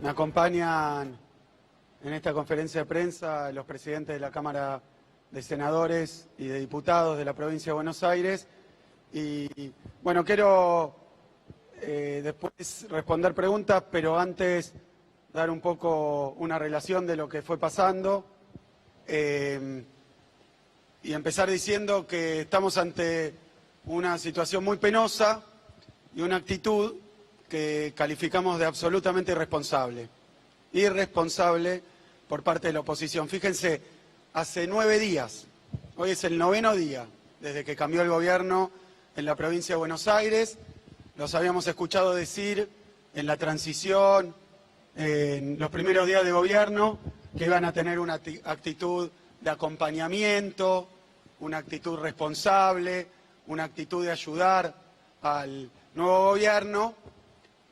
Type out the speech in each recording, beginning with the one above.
Me acompañan en esta conferencia de prensa los presidentes de la Cámara de Senadores y de Diputados de la provincia de Buenos Aires. Y bueno, quiero después responder preguntas, pero antes dar un poco una relación de lo que fue pasando y empezar diciendo que estamos ante una situación muy penosa y una actitud que calificamos de absolutamente irresponsable por parte de la oposición. Fíjense, hace 9 días, hoy es el 9º día desde que cambió el gobierno en la provincia de Buenos Aires. Los habíamos escuchado decir en la transición, en los primeros días de gobierno, que iban a tener una actitud de acompañamiento, una actitud responsable, una actitud de ayudar al nuevo gobierno,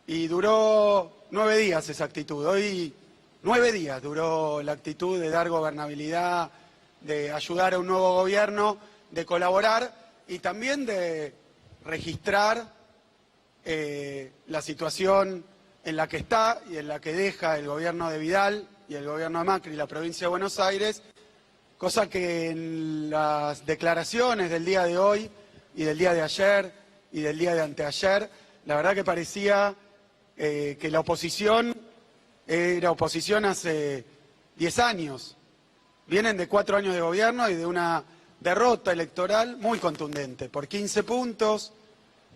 y duró 9 días esa actitud. Hoy 9 días duró la actitud de dar gobernabilidad, de ayudar a un nuevo gobierno, de colaborar y también de registrar la situación en la que está y en la que deja el gobierno de Vidal y el gobierno de Macri y la provincia de Buenos Aires, cosa que en las declaraciones del día de hoy y del día de ayer y del día de anteayer, la verdad que parecía que la oposición era oposición hace 10 años. Vienen de 4 años de gobierno y de una derrota electoral muy contundente, por 15 puntos.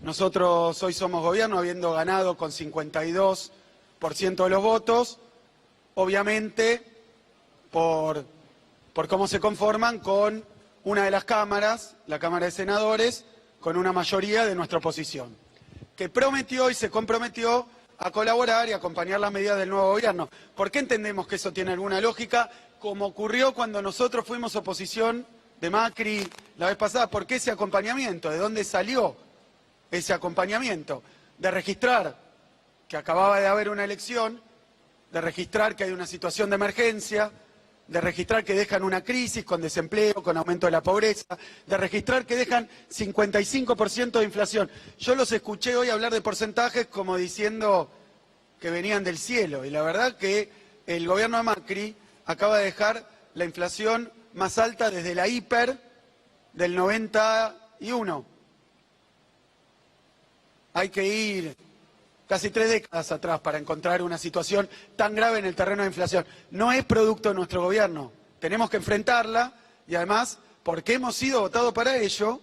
Nosotros hoy somos gobierno habiendo ganado con 52% de los votos, obviamente por cómo se conforman con una de las cámaras, la Cámara de Senadores, con una mayoría de nuestra oposición, que prometió y se comprometió a colaborar y acompañar las medidas del nuevo gobierno. ¿Por qué entendemos que eso tiene alguna lógica? Como ocurrió cuando nosotros fuimos oposición de Macri la vez pasada. ¿Por qué ese acompañamiento? ¿De dónde salió ese acompañamiento? De registrar que acababa de haber una elección, de registrar que hay una situación de emergencia, de registrar que dejan una crisis con desempleo, con aumento de la pobreza, de registrar que dejan 55% de inflación. Yo los escuché hoy hablar de porcentajes como diciendo que venían del cielo, y la verdad que el gobierno de Macri acaba de dejar la inflación más alta desde la hiper del 91. Hay que ir casi 3 décadas atrás para encontrar una situación tan grave en el terreno de inflación. No es producto de nuestro gobierno. Tenemos que enfrentarla y además, porque hemos sido votados para ello,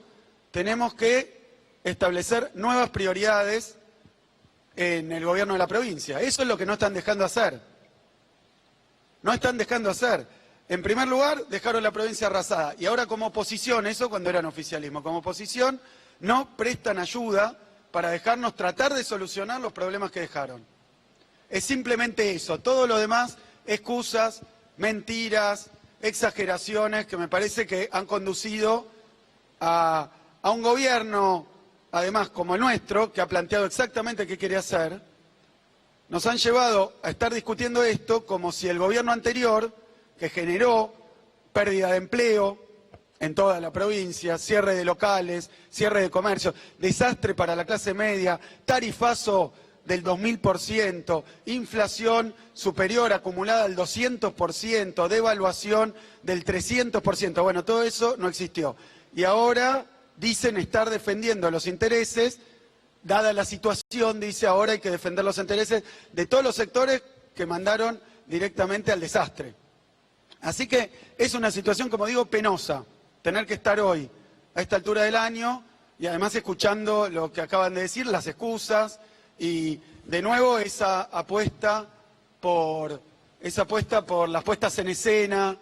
tenemos que establecer nuevas prioridades en el gobierno de la provincia. Eso es lo que no están dejando hacer. No están dejando hacer. En primer lugar, dejaron la provincia arrasada. Y ahora como oposición, eso cuando eran oficialismo, como oposición no prestan ayuda para dejarnos tratar de solucionar los problemas que dejaron. Es simplemente eso. Todo lo demás, excusas, mentiras, exageraciones, que me parece que han conducido a un gobierno, además como el nuestro, que ha planteado exactamente qué quiere hacer. Nos han llevado a estar discutiendo esto como si el gobierno anterior, que generó pérdida de empleo en toda la provincia, cierre de locales, cierre de comercio, desastre para la clase media, tarifazo del 2000%, inflación superior acumulada al 200%, devaluación del 300%. Bueno, todo eso no existió. Y ahora dicen estar defendiendo los intereses, dada la situación, dice ahora hay que defender los intereses de todos los sectores que mandaron directamente al desastre. Así que es una situación, como digo, penosa. Tener que estar hoy, a esta altura del año, y además escuchando lo que acaban de decir, las excusas, y de nuevo esa apuesta por las puestas en escena,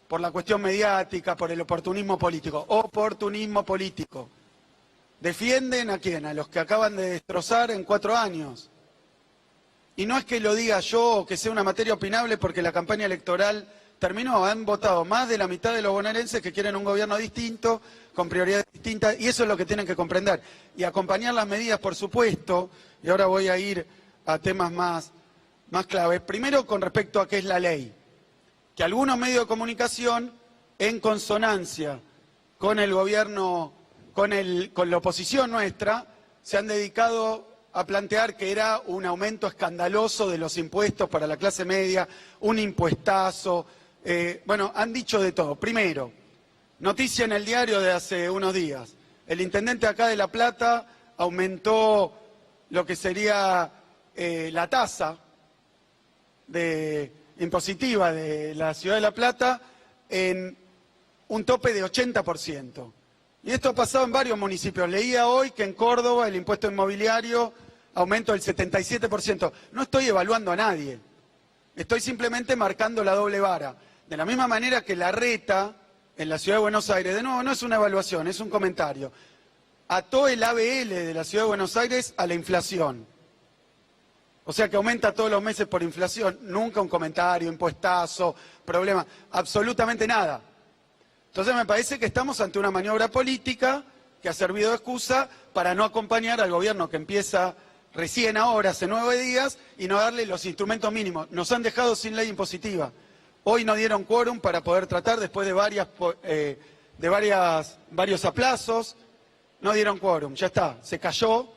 por la cuestión mediática, por el oportunismo político. Oportunismo político. ¿Defienden a quién? A los que acaban de destrozar en 4 años. Y no es que lo diga yo o que sea una materia opinable porque la campaña electoral terminó, han votado más de la mitad de los bonaerenses que quieren un gobierno distinto, con prioridades distintas, y eso es lo que tienen que comprender. Y acompañar las medidas, por supuesto, y ahora voy a ir a temas más claves. Primero, con respecto a qué es la ley. Que algunos medios de comunicación, en consonancia con el gobierno, con la oposición nuestra, se han dedicado a plantear que era un aumento escandaloso de los impuestos para la clase media, un impuestazo. Bueno, han dicho de todo. Primero, noticia en el diario de hace unos días. El intendente acá de La Plata aumentó lo que sería la tasa impositiva de la ciudad de La Plata en un tope de 80%. Y esto ha pasado en varios municipios. Leía hoy que en Córdoba el impuesto inmobiliario aumentó el 77%. No estoy evaluando a nadie, estoy simplemente marcando la doble vara. De la misma manera que la reta en la ciudad de Buenos Aires, de nuevo, no es una evaluación, es un comentario, ató el ABL de la ciudad de Buenos Aires a la inflación. O sea que aumenta todos los meses por inflación, nunca un comentario, impuestazo, problema, absolutamente nada. Entonces me parece que estamos ante una maniobra política que ha servido de excusa para no acompañar al gobierno que empieza recién ahora, hace 9 días, y no darle los instrumentos mínimos. Nos han dejado sin ley impositiva. Hoy no dieron quórum para poder tratar, después de varios aplazos, no dieron quórum, ya está, se cayó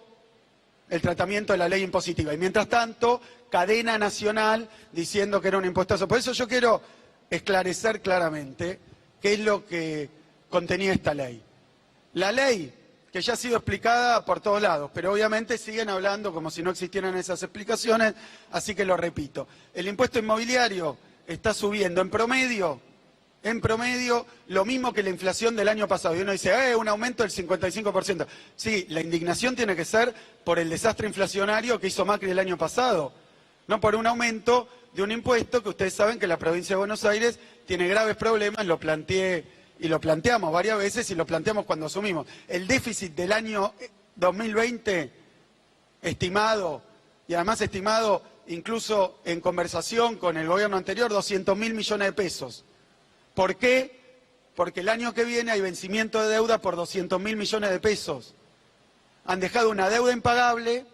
el tratamiento de la ley impositiva. Y mientras tanto, cadena nacional diciendo que era un impuestazo. Por eso yo quiero esclarecer claramente qué es lo que contenía esta ley. La ley, que ya ha sido explicada por todos lados, pero obviamente siguen hablando como si no existieran esas explicaciones, así que lo repito. El impuesto inmobiliario está subiendo en promedio, lo mismo que la inflación del año pasado. Y uno dice, un aumento del 55%. Sí, la indignación tiene que ser por el desastre inflacionario que hizo Macri el año pasado, no por un aumento de un impuesto que ustedes saben que la provincia de Buenos Aires tiene graves problemas, lo planteé y lo planteamos varias veces y lo planteamos cuando asumimos. El déficit del año 2020 estimado, y además estimado incluso en conversación con el gobierno anterior, 200.000 millones de pesos. ¿Por qué? Porque el año que viene hay vencimiento de deuda por 200.000 millones de pesos. Han dejado una deuda impagable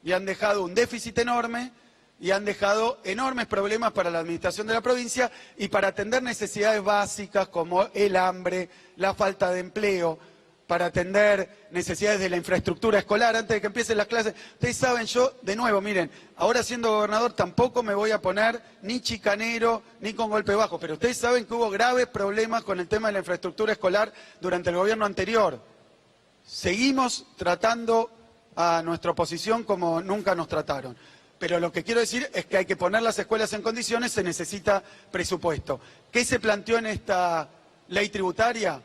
y han dejado un déficit enorme y han dejado enormes problemas para la administración de la provincia y para atender necesidades básicas como el hambre, la falta de empleo, para atender necesidades de la infraestructura escolar antes de que empiecen las clases. Ustedes saben, yo, de nuevo, miren, ahora siendo gobernador tampoco me voy a poner ni chicanero ni con golpe bajo, pero ustedes saben que hubo graves problemas con el tema de la infraestructura escolar durante el gobierno anterior. Seguimos tratando a nuestra oposición como nunca nos trataron. Pero lo que quiero decir es que hay que poner las escuelas en condiciones, se necesita presupuesto. ¿Qué se planteó en esta ley tributaria?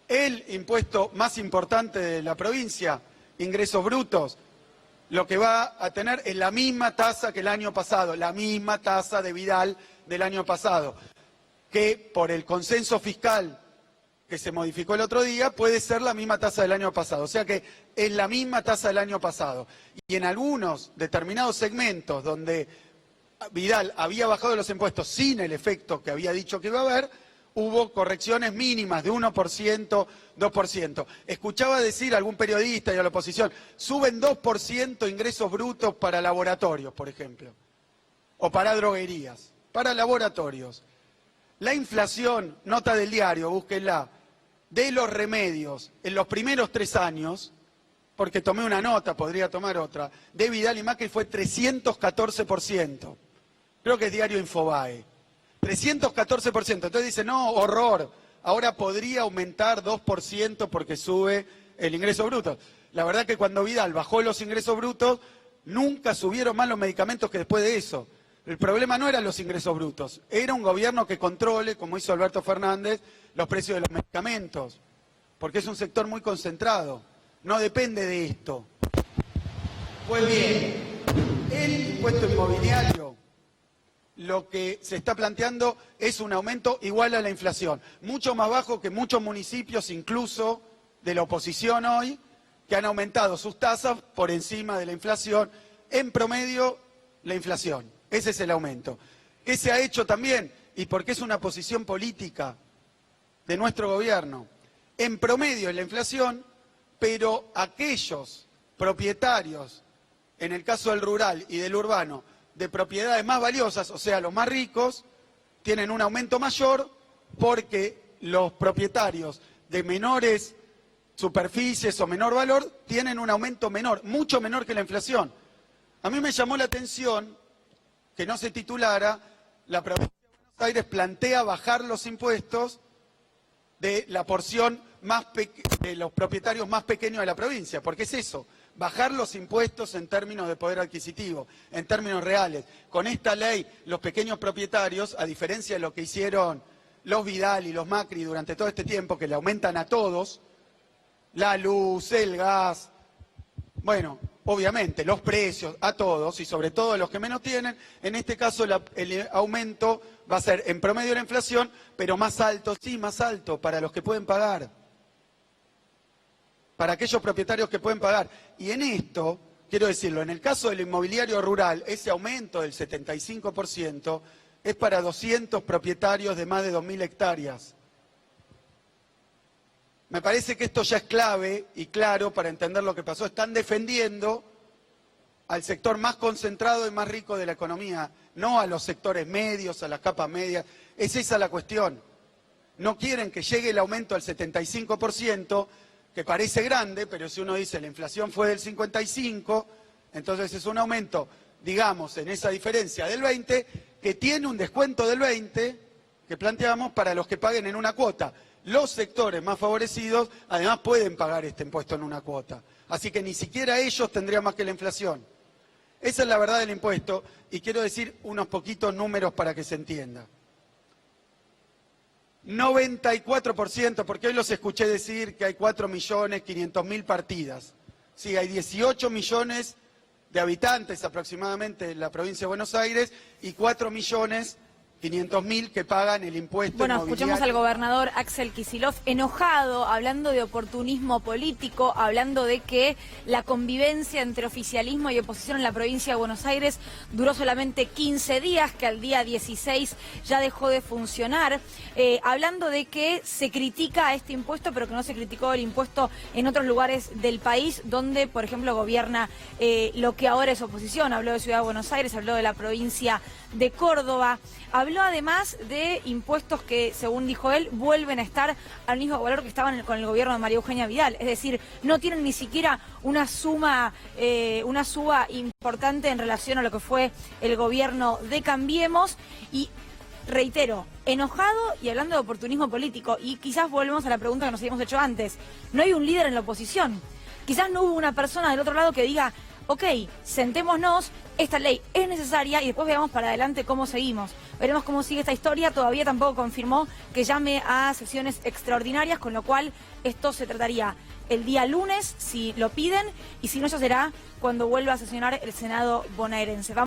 El impuesto más importante de la provincia, ingresos brutos, lo que va a tener es la misma tasa que el año pasado, la misma tasa de Vidal del año pasado, que por el consenso fiscal que se modificó el otro día, puede ser la misma tasa del año pasado. O sea que es la misma tasa del año pasado. Y en algunos determinados segmentos donde Vidal había bajado los impuestos sin el efecto que había dicho que iba a haber, hubo correcciones mínimas de 1%, 2%. Escuchaba decir a algún periodista y a la oposición, suben 2% ingresos brutos para laboratorios, por ejemplo, o para droguerías, para laboratorios. La inflación, nota del diario, búsquenla, de los remedios en los primeros 3 años, porque tomé una nota, podría tomar otra, de Vidal y Macri fue 314%. Creo que es diario Infobae. 314%. Entonces dice, no, horror, ahora podría aumentar 2% porque sube el ingreso bruto. La verdad que cuando Vidal bajó los ingresos brutos, nunca subieron más los medicamentos que después de eso. El problema no eran los ingresos brutos, era un gobierno que controle, como hizo Alberto Fernández, los precios de los medicamentos, porque es un sector muy concentrado, no depende de esto. Pues bien, el impuesto inmobiliario, lo que se está planteando es un aumento igual a la inflación, mucho más bajo que muchos municipios, incluso de la oposición hoy, que han aumentado sus tasas por encima de la inflación, en promedio la inflación. Ese es el aumento. ¿Qué se ha hecho también? Y porque es una posición política de nuestro gobierno. En promedio es la inflación, pero aquellos propietarios, en el caso del rural y del urbano, de propiedades más valiosas, o sea, los más ricos, tienen un aumento mayor porque los propietarios de menores superficies o menor valor tienen un aumento menor, mucho menor que la inflación. A mí me llamó la atención que no se titulara: la provincia de Buenos Aires plantea bajar los impuestos de la porción de los propietarios más pequeños de la provincia. Porque es eso, bajar los impuestos en términos de poder adquisitivo, en términos reales. Con esta ley, los pequeños propietarios, a diferencia de lo que hicieron los Vidal y los Macri durante todo este tiempo, que le aumentan a todos la luz, el gas, bueno, obviamente los precios a todos y sobre todo a los que menos tienen, en este caso el aumento va a ser en promedio la inflación, pero más alto, sí, más alto para los que pueden pagar, para aquellos propietarios que pueden pagar. Y en esto, quiero decirlo, en el caso del inmobiliario rural, ese aumento del 75% es para 200 propietarios de más de 2.000 hectáreas. Me parece que esto ya es clave y claro para entender lo que pasó. Están defendiendo al sector más concentrado y más rico de la economía, no a los sectores medios, a las capas medias. Es esa la cuestión. No quieren que llegue el aumento al 75%, que parece grande, pero si uno dice la inflación fue del 55%, entonces es un aumento, digamos, en esa diferencia del 20%, que tiene un descuento del 20% que planteamos para los que paguen en una cuota. Los sectores más favorecidos además pueden pagar este impuesto en una cuota. Así que ni siquiera ellos tendrían más que la inflación. Esa es la verdad del impuesto y quiero decir unos poquitos números para que se entienda. 94%, porque hoy los escuché decir que hay 4.500.000 partidas. Sí, hay 18 millones de habitantes aproximadamente en la provincia de Buenos Aires y 4.500.000 que pagan el impuesto inmobiliario. Bueno, escuchamos al gobernador Axel Kicillof enojado, hablando de oportunismo político, hablando de que la convivencia entre oficialismo y oposición en la provincia de Buenos Aires duró solamente 15 días, que al día 16 ya dejó de funcionar, hablando de que se critica este impuesto, pero que no se criticó el impuesto en otros lugares del país, donde, por ejemplo, gobierna lo que ahora es oposición. Habló de Ciudad de Buenos Aires, habló de la provincia de Córdoba. Habló además de impuestos que, según dijo él, vuelven a estar al mismo valor que estaban con el gobierno de María Eugenia Vidal. Es decir, no tienen ni siquiera una suba importante en relación a lo que fue el gobierno de Cambiemos. Y reitero, enojado y hablando de oportunismo político. Y quizás volvemos a la pregunta que nos habíamos hecho antes. No hay un líder en la oposición. Quizás no hubo una persona del otro lado que diga: ok, sentémonos, esta ley es necesaria y después veamos para adelante cómo seguimos. Veremos cómo sigue esta historia. Todavía tampoco confirmó que llame a sesiones extraordinarias, con lo cual esto se trataría el día lunes, si lo piden, y si no, ya será cuando vuelva a sesionar el Senado bonaerense.